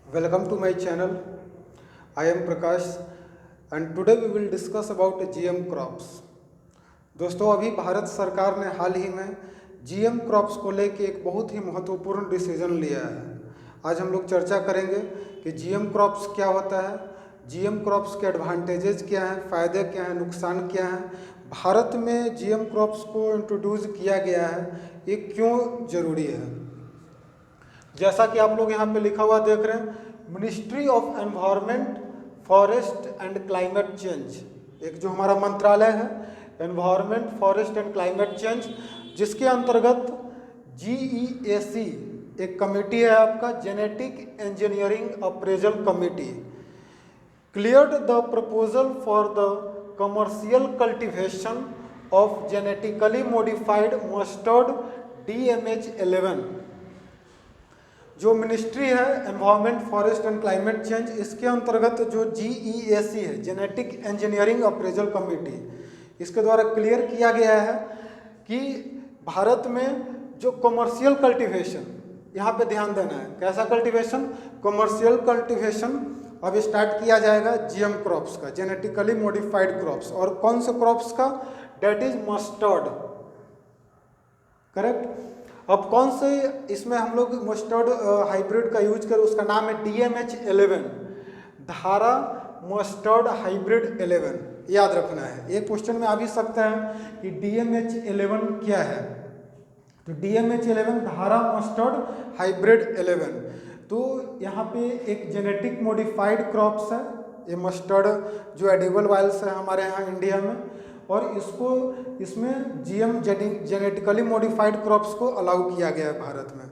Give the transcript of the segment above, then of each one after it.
Welcome to my channel. I am Prakash and today we will discuss about GM crops. दोस्तों अभी भारत सरकार ने हाल ही में GM क्रॉप्स को लेके एक बहुत ही महत्वपूर्ण डिसीजन लिया है। आज हम लोग चर्चा करेंगे कि GM क्रॉप्स क्या होता है, GM क्रॉप्स के एडवांटेजेस क्या हैं, फ़ायदे क्या हैं, नुकसान क्या हैं, भारत में GM क्रॉप्स को इंट्रोड्यूस किया गया है, ये क्यों ज़रूरी है। जैसा कि आप लोग यहाँ पे लिखा हुआ देख रहे हैं, ministry of environment, forest and climate change, एक जो हमारा मंत्रालय है environment, forest and climate change, जिसके अंतर्गत GEAC एक कमेटी है आपका, genetic engineering appraisal committee, cleared the proposal for the commercial cultivation of genetically modified mustard DMH11। जो मिनिस्ट्री है environment, forest and climate change, इसके अंतर्गत जो GEAC है, जेनेटिक इंजीनियरिंग अप्रेजल कमेटी, इसके द्वारा क्लियर किया गया है कि भारत में जो कमर्शियल कल्टीवेशन, यहाँ पे ध्यान देना है, कैसा कल्टीवेशन, कमर्शियल कल्टीवेशन अब स्टार्ट किया जाएगा GM क्रॉप्स का, जेनेटिकली मॉडिफाइड क्रॉप्स। और कौन से क्रॉप्स का, डेट इज मस्टर्ड, करेक्ट। अब कौन से इसमें हम लोग मस्टर्ड हाइब्रिड का यूज करें, उसका नाम है DMH11, धारा मस्टर्ड हाइब्रिड 11, याद रखना है। एक क्वेश्चन में आ भी सकता है कि DMH11 क्या है, तो DMH11 धारा मस्टर्ड हाइब्रिड 11। तो यहाँ पे एक जेनेटिक मॉडिफाइड क्रॉप्स है, ये मस्टर्ड जो एडिबल ऑयल्स है हमारे यहाँ इंडिया में, और इसमें जेनेटिकली मॉडिफाइड क्रॉप्स को अलाउ किया गया है भारत में।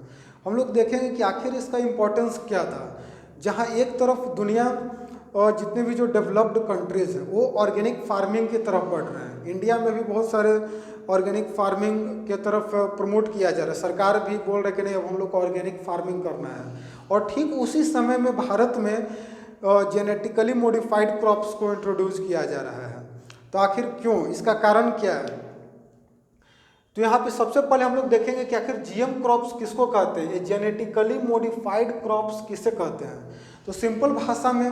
हम लोग देखेंगे कि आखिर इसका इम्पोर्टेंस क्या था। जहाँ एक तरफ दुनिया और जितने भी जो डेवलप्ड कंट्रीज़ हैं वो ऑर्गेनिक फार्मिंग की तरफ बढ़ रहे हैं, इंडिया में भी बहुत सारे ऑर्गेनिक फार्मिंग के तरफ प्रमोट किया जा रहा है, सरकार भी बोल रहे कि नहीं अब हम लोग को ऑर्गेनिक फार्मिंग करना है। और ठीक उसी समय में भारत में जेनेटिकली मॉडिफाइड क्रॉप्स को इंट्रोड्यूस किया जा रहा है। तो आखिर क्यों, इसका कारण क्या है। तो यहाँ पे सबसे पहले हम लोग देखेंगे कि आखिर GM क्रॉप्स किसको कहते हैं, ये जेनेटिकली मॉडिफाइड क्रॉप्स किसे कहते हैं। तो सिंपल भाषा में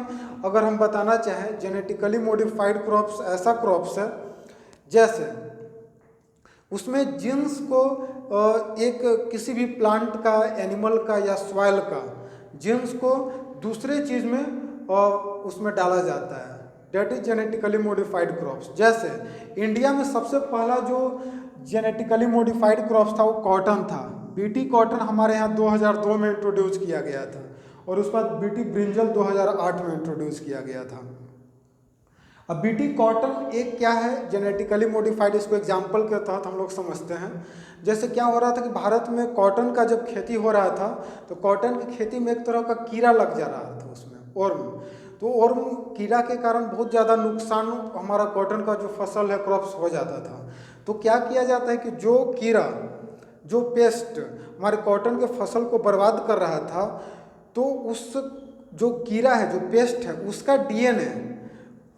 अगर हम बताना चाहें, जेनेटिकली मॉडिफाइड क्रॉप्स ऐसा क्रॉप्स है जैसे उसमें जीन्स को एक किसी भी प्लांट का, एनिमल का या सॉइल का जीन्स को दूसरे चीज़ में उसमें डाला जाता है, that is genetically modified crops. जैसे इंडिया में सबसे पहला जो जेनेटिकली मॉडिफाइड क्रॉप्स था वो कॉटन था, BT कॉटन हमारे यहाँ 2002 में इंट्रोड्यूस किया गया था, और उसके बाद BT ब्रिंजल 2008 में इंट्रोड्यूस किया गया था। अब BT कॉटन एक क्या है, जेनेटिकली मॉडिफाइड, इसको एग्जाम्पल के तहत हम लोग समझते हैं। जैसे क्या हो रहा था कि भारत में कॉटन का जब खेती हो रहा था तो कॉटन की खेती में एक तरह का कीड़ा लग जा रहा था उसमें, वर्म। तो वर्म कीड़ा के कारण बहुत ज़्यादा नुकसान हमारा कॉटन का जो फसल है, क्रॉप्स हो जाता था। तो क्या किया जाता है कि जो कीड़ा, जो पेस्ट हमारे कॉटन के फसल को बर्बाद कर रहा था, तो उस जो कीड़ा है, जो पेस्ट है, उसका DNA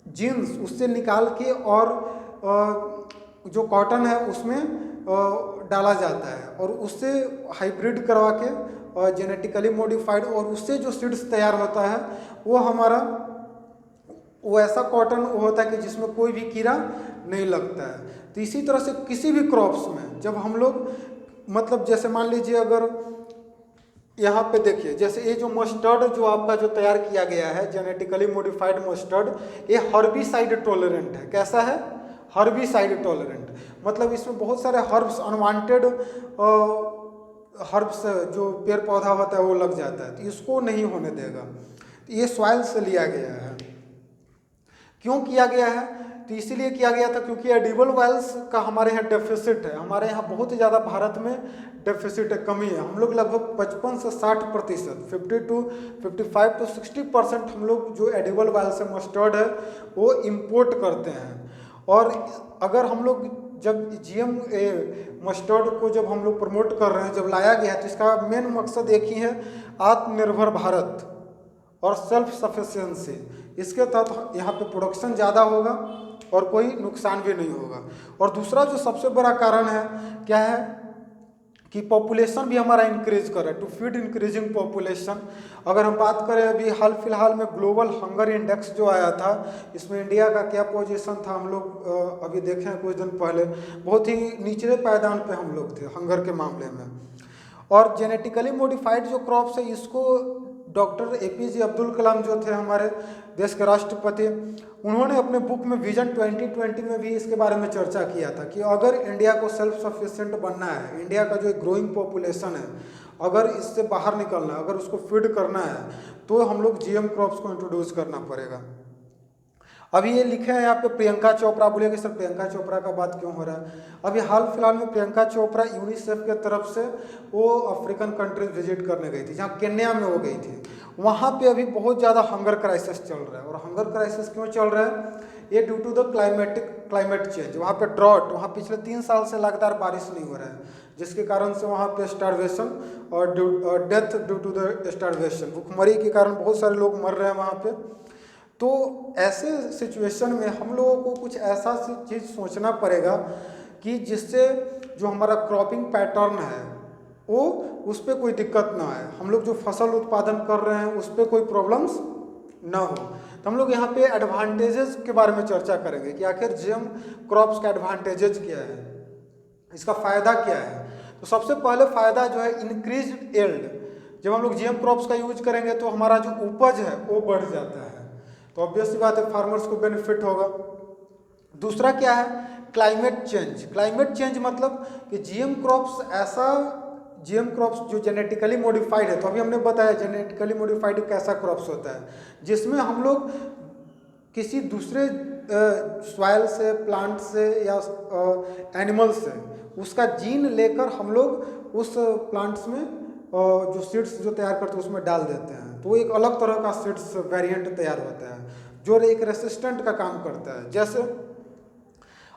जीन्स उससे निकाल के और जो कॉटन है उसमें डाला जाता है, और उससे हाइब्रिड करवा के जेनेटिकली मॉडिफाइड, और उससे जो सीड्स तैयार होता है वो हमारा वो ऐसा कॉटन होता है कि जिसमें कोई भी कीड़ा नहीं लगता है। तो इसी तरह से किसी भी क्रॉप्स में जब हम लोग, मतलब जैसे मान लीजिए अगर यहाँ पे देखिए, जैसे ये जो मस्टर्ड जो आपका जो तैयार किया गया है जेनेटिकली मॉडिफाइड मस्टर्ड, ये हर्बिसाइड टॉलरेंट है। कैसा है, हर्बिसाइड टॉलरेंट, मतलब इसमें बहुत सारे हर्ब्स, अनवांटेड हर्ब्स जो पेड़ पौधा होता है वो लग जाता है, तो इसको नहीं होने देगा। तो ये सॉइल से लिया गया है। क्यों किया गया है, तो इसीलिए किया गया था क्योंकि एडिबल ऑयल्स का हमारे यहाँ डेफिसिट है, हमारे यहाँ बहुत ही ज़्यादा भारत में डेफिसिट है, कमी है। हम लोग लगभग 55 से 60%, 55 to 60% हम लोग जो एडिबल ऑयल से मस्टर्ड है वो इम्पोर्ट करते हैं। और अगर हम लोग जब GM मस्टर्ड को जब हम लोग प्रमोट कर रहे हैं, जब लाया गया है, तो इसका मेन मकसद एक ही है, आत्मनिर्भर भारत और सेल्फ सफिशिएंसी। इसके तहत यहाँ पे प्रोडक्शन ज़्यादा होगा और कोई नुकसान भी नहीं होगा। और दूसरा जो सबसे बड़ा कारण है क्या है कि पॉपुलेशन भी हमारा इंक्रीज करे, टू फीड इंक्रीजिंग पॉपुलेशन। अगर हम बात करें अभी हाल फिलहाल में ग्लोबल हंगर इंडेक्स जो आया था, इसमें इंडिया का क्या पोजीशन था, हम लोग अभी देखे हैं कुछ दिन पहले, बहुत ही निचले पायदान पे हम लोग थे हंगर के मामले में। और जेनेटिकली मॉडिफाइड जो क्रॉप्स है, इसको डॉक्टर APJ अब्दुल कलाम जो थे हमारे देश के राष्ट्रपति, उन्होंने अपने बुक में विजन 2020 में भी इसके बारे में चर्चा किया था कि अगर इंडिया को सेल्फ सफिशिएंट बनना है, इंडिया का जो ग्रोइंग पॉपुलेशन है, अगर इससे बाहर निकलना है, अगर उसको फीड करना है, तो हम लोग GM क्रॉप्स को इंट्रोड्यूस करना पड़ेगा। अभी ये लिखे हैं यहाँ पे प्रियंका चोपड़ा, बोलिए कि सर प्रियंका चोपड़ा का बात क्यों हो रहा है। अभी हाल फिलहाल में प्रियंका चोपड़ा यूनिसेफ के तरफ से वो अफ्रीकन कंट्रीज विजिट करने गई थी, जहाँ केन्या में वो गई थी। वहाँ पे अभी बहुत ज़्यादा हंगर क्राइसिस चल रहा है। और हंगर क्राइसिस क्यों चल रहा है, ये due to the climate change. वहाँ पे ड्रॉट, वहाँ पिछले 3 साल से लगातार बारिश नहीं हो रहा है, जिसके कारण से वहाँ पे स्टार्वेशन और death due to the starvation, भूखमरी के कारण बहुत सारे लोग मर रहे हैं वहाँ पे। तो ऐसे सिचुएशन में हम लोगों को कुछ ऐसा चीज़ सोचना पड़ेगा कि जिससे जो हमारा क्रॉपिंग पैटर्न है वो उस पर कोई दिक्कत ना आए, हम लोग जो फसल उत्पादन कर रहे हैं उस पर कोई प्रॉब्लम्स ना हो। तो हम लोग यहाँ पे एडवांटेजेस के बारे में चर्चा करेंगे कि आखिर GM क्रॉप्स का एडवांटेजेस क्या है, इसका फ़ायदा क्या है। तो सबसे पहले फ़ायदा जो है इंक्रीज्ड यील्ड। जब हम लोग GM क्रॉप्स का यूज करेंगे तो हमारा जो उपज है वो बढ़ जाता है, तो ऑब्वियस सी बात है फार्मर्स को बेनिफिट होगा। दूसरा क्या है, क्लाइमेट चेंज। क्लाइमेट चेंज मतलब कि GM क्रॉप्स जो जेनेटिकली मॉडिफाइड है, तो अभी हमने बताया जेनेटिकली मॉडिफाइड कैसा क्रॉप्स होता है, जिसमें हम लोग किसी दूसरे सॉइल से, प्लांट से या एनिमल से उसका जीन लेकर हम लोग उस प्लांट्स में जो सीड्स जो तैयार करते हैं उसमें डाल देते हैं, तो एक अलग तरह का सीड्स वेरिएंट तैयार होता है जो एक रेसिस्टेंट का काम करता है। जैसे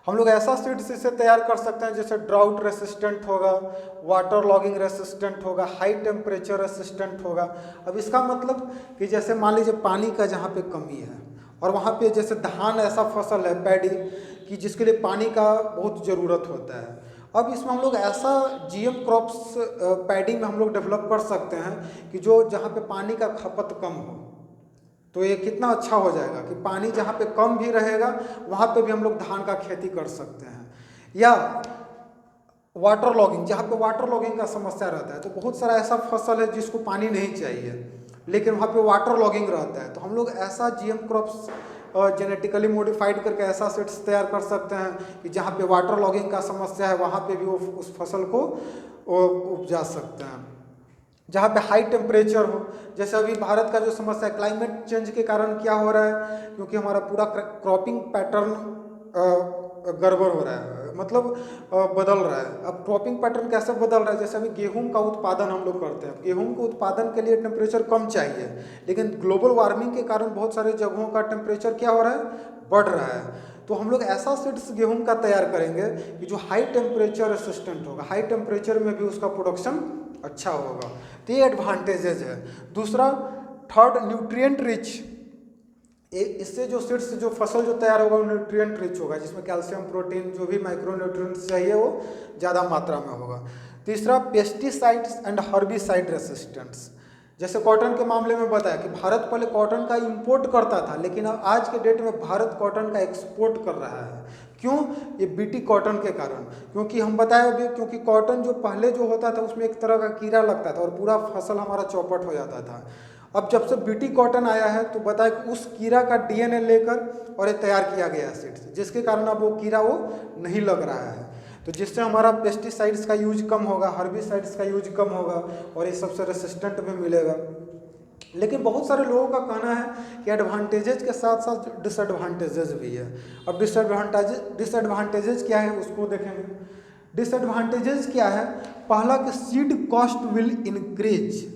हम लोग ऐसा सीड्स इसे तैयार कर सकते हैं जैसे ड्राउट रेसिस्टेंट होगा, वाटर लॉगिंग रेसिस्टेंट होगा, हाई टेम्परेचर रेसिस्टेंट होगा। अब इसका मतलब कि जैसे मान लीजिए पानी का जहाँ पे कमी है और वहाँ पे जैसे धान ऐसा फसल है, पैडी, कि जिसके लिए पानी का बहुत ज़रूरत होता है। अब इसमें हम लोग ऐसा GM क्रॉप्स पैडी में हम लोग डेवलप कर सकते हैं कि जो जहाँ पे पानी का खपत कम हो, तो ये कितना अच्छा हो जाएगा कि पानी जहाँ पे कम भी रहेगा वहाँ पे भी हम लोग धान का खेती कर सकते हैं। या वाटर लॉगिंग, जहाँ पे वाटर लॉगिंग का समस्या रहता है, तो बहुत सारा ऐसा फसल है जिसको पानी नहीं चाहिए लेकिन वहाँ पे वाटर लॉगिंग रहता है, तो हम लोग ऐसा GM क्रॉप्स जेनेटिकली मॉडिफाइड करके ऐसा सीड्स तैयार कर सकते हैं कि जहाँ पे वाटर लॉगिंग का समस्या है वहाँ पे भी वो उस फसल को उपजा सकते हैं। जहाँ पे हाई टेम्परेचर हो, जैसे अभी भारत का जो समस्या है क्लाइमेट चेंज के कारण क्या हो रहा है, क्योंकि हमारा पूरा क्रॉपिंग पैटर्न गड़बड़ हो रहा है, मतलब बदल रहा है। अब क्रॉपिंग पैटर्न कैसे बदल रहा है, जैसे अभी गेहूं का उत्पादन हम लोग करते हैं, गेहूं के उत्पादन के लिए टेम्परेचर कम चाहिए, लेकिन ग्लोबल वार्मिंग के कारण बहुत सारे जगहों का टेम्परेचर क्या हो रहा है, बढ़ रहा है। तो हम लोग ऐसा सीड्स गेहूं का तैयार करेंगे कि जो हाई टेम्परेचर रेसिस्टेंट होगा, हाई टेम्परेचर में भी उसका प्रोडक्शन अच्छा होगा। तो ये एडवांटेजेज है। दूसरा, थर्ड, न्यूट्रिएंट रिच। इससे जो सीड्स जो फसल जो तैयार होगा वो न्यूट्रिएंट रिच होगा, जिसमें कैल्शियम, प्रोटीन, जो भी माइक्रो न्यूट्रिएंट्स चाहिए वो ज़्यादा मात्रा में होगा। तीसरा, पेस्टिसाइड्स एंड हर्बिसाइड रेसिस्टेंस। जैसे कॉटन के मामले में बताया कि भारत पहले कॉटन का इंपोर्ट करता था, लेकिन अब आज के डेट में भारत कॉटन का एक्सपोर्ट कर रहा है। क्यों? ये BT कॉटन के कारण। क्योंकि हम बताए अभी, क्योंकि कॉटन जो पहले जो होता था उसमें एक तरह का कीड़ा लगता था और पूरा फसल हमारा चौपट हो जाता था। अब जब से BT कॉटन आया है तो बताए कि उस कीड़ा का DNA लेकर और ये तैयार किया गया सीड्स, जिसके कारण अब वो कीड़ा वो नहीं लग रहा है, तो जिससे हमारा पेस्टिसाइड्स का यूज कम होगा, हर्बिसाइड्स का यूज कम होगा और ये सबसे रेसिस्टेंट भी मिलेगा। लेकिन बहुत सारे लोगों का कहना है कि एडवांटेजेस के साथ साथ डिसएडवांटेजेस भी है। अब डिसएडवांटेजेस क्या है उसको देखेंगे। डिसएडवांटेजेस क्या है? पहला कि सीड कॉस्ट विल इंक्रीज।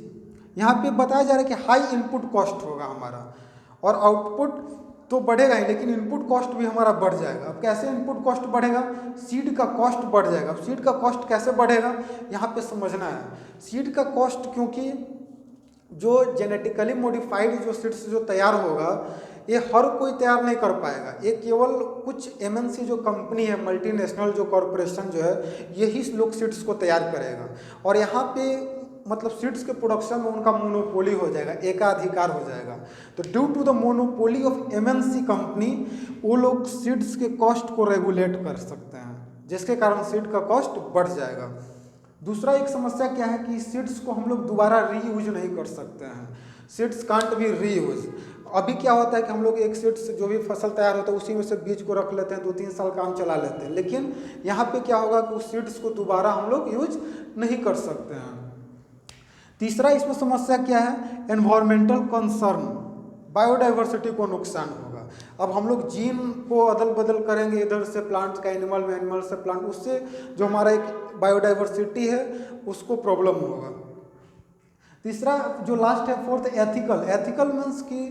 यहाँ पे बताया जा रहा है कि हाई इनपुट कॉस्ट होगा हमारा, और आउटपुट तो बढ़ेगा ही लेकिन इनपुट कॉस्ट भी हमारा बढ़ जाएगा। अब कैसे इनपुट कॉस्ट बढ़ेगा? सीड का कॉस्ट बढ़ जाएगा। अब सीड का कॉस्ट कैसे बढ़ेगा यहाँ पे समझना है। सीड का कॉस्ट, क्योंकि जो जेनेटिकली मॉडिफाइड जो सीड्स जो तैयार होगा ये हर कोई तैयार नहीं कर पाएगा। ये केवल कुछ एमएनसी जो कंपनी है, मल्टीनेशनल जो कॉरपोरेशन जो है, यही लोग सीड्स को तैयार करेगा। और यहाँ पे मतलब सीड्स के प्रोडक्शन में उनका मोनोपोली हो जाएगा, एकाधिकार हो जाएगा। तो due to the monopoly of MNC company वो लोग सीड्स के कॉस्ट को रेगुलेट कर सकते हैं, जिसके कारण सीड का कॉस्ट बढ़ जाएगा। दूसरा एक समस्या क्या है कि सीड्स को हम लोग दोबारा रीयूज नहीं कर सकते हैं। Seeds can't be reuse. अभी क्या होता है कि हम लोग एक सीड से जो भी फसल तैयार होता है उसी में से बीज को रख लेते हैं, 2-3 साल काम चला लेते हैं। लेकिन यहाँ पे क्या होगा कि उस सीड्स को दोबारा हम लोग यूज नहीं कर सकते हैं। तीसरा इसमें समस्या क्या है, एनवायरमेंटल कंसर्न, बायोडाइवर्सिटी को नुकसान होगा। अब हम लोग जीन को अदल बदल करेंगे, इधर से प्लांट का एनिमल में, एनिमल से प्लांट, उससे जो हमारा एक बायोडाइवर्सिटी है उसको प्रॉब्लम होगा। तीसरा जो लास्ट है, फोर्थ, एथिकल। एथिकल मीन्स कि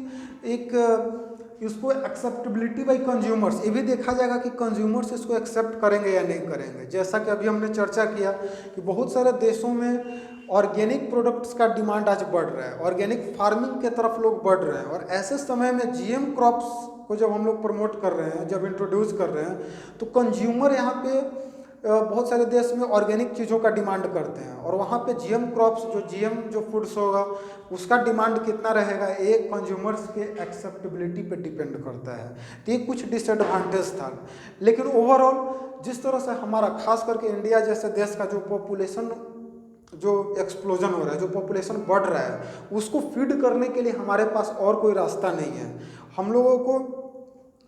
एक इसको एक्सेप्टेबिलिटी बाई कंज्यूमर्स, ये भी देखा जाएगा कि कंज्यूमर्स इसको एक्सेप्ट करेंगे या नहीं करेंगे। जैसा कि अभी हमने चर्चा किया कि बहुत सारे देशों में ऑर्गेनिक प्रोडक्ट्स का डिमांड आज बढ़ रहा है, ऑर्गेनिक फार्मिंग के तरफ लोग बढ़ रहे हैं। और ऐसे समय में जीएम क्रॉप्स को जब हम लोग प्रमोट कर रहे हैं, जब इंट्रोड्यूस कर रहे हैं, तो कंज्यूमर यहाँ पे बहुत सारे देश में ऑर्गेनिक चीज़ों का डिमांड करते हैं। और वहाँ पे जीएम क्रॉप्स, जो जीएम जो फूड्स होगा उसका डिमांड कितना रहेगा, ये कंज्यूमर्स के एक्सेप्टेबिलिटी पे डिपेंड करता है। तो ये कुछ डिसएडवांटेज था। लेकिन ओवरऑल जिस तरह से हमारा खास करके इंडिया जैसे देश का जो पॉपुलेशन जो एक्सप्लोजन हो रहा है, जो पॉपुलेशन बढ़ रहा है, उसको फीड करने के लिए हमारे पास और कोई रास्ता नहीं है। हम लोगों को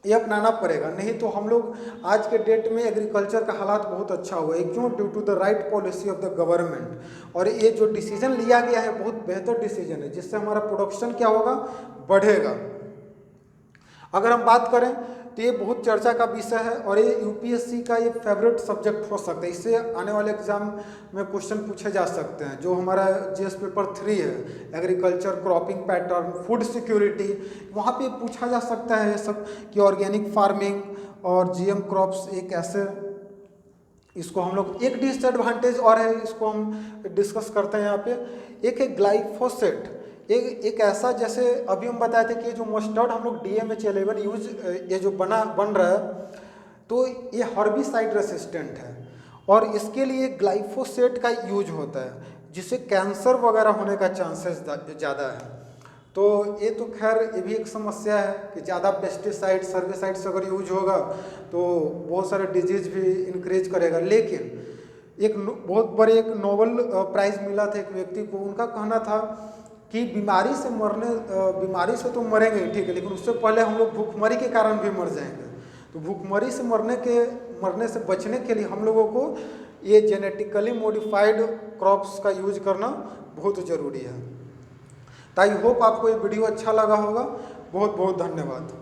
ये अपनाना पड़ेगा, नहीं तो हम लोग आज के डेट में एग्रीकल्चर का हालात बहुत अच्छा हुआ है। क्यों? Due to the right policy of the government. और ये जो डिसीजन लिया गया है बहुत बेहतर डिसीजन है, जिससे हमारा प्रोडक्शन क्या होगा, बढ़ेगा। अगर हम बात करें तो ये बहुत चर्चा का विषय है और ये यूपीएससी का ये फेवरेट सब्जेक्ट हो सकता है। इससे आने वाले एग्जाम में क्वेश्चन पूछे जा सकते हैं। जो हमारा जीएस पेपर 3 है, agriculture, cropping pattern, food security, वहाँ पे पूछा जा सकता है ये सब कि ऑर्गेनिक फार्मिंग और जीएम क्रॉप्स एक ऐसे, इसको हम लोग एक डिसएडवांटेज और है, इसको हम डिस्कस करते हैं यहाँ पे। एक है ग्लाइफोसेट, एक ऐसा, जैसे अभी हम बताए थे कि जो मस्टर्ड हम लोग DMH11 यूज, ये जो बन रहा है, तो ये हर्बिसाइड रेसिस्टेंट है और इसके लिए ग्लाइफोसेट का यूज होता है, जिससे कैंसर वगैरह होने का चांसेस ज़्यादा है। तो ये तो खैर ये भी एक समस्या है कि ज़्यादा पेस्टिसाइड्स, हर्बिसाइड्स अगर यूज होगा तो बहुत सारे डिजीज भी इंक्रीज करेगा। लेकिन एक बहुत बड़े एक नोबेल प्राइज़ मिला था एक व्यक्ति को, उनका कहना था कि बीमारी से तो मरेंगे ठीक है, लेकिन उससे पहले हम लोग भूखमरी के कारण भी मर जाएंगे। तो भूखमरी से मरने से बचने के लिए हम लोगों को ये जेनेटिकली मॉडिफाइड क्रॉप्स का यूज करना बहुत ज़रूरी है। तो आई होप आपको ये वीडियो अच्छा लगा होगा। बहुत बहुत धन्यवाद।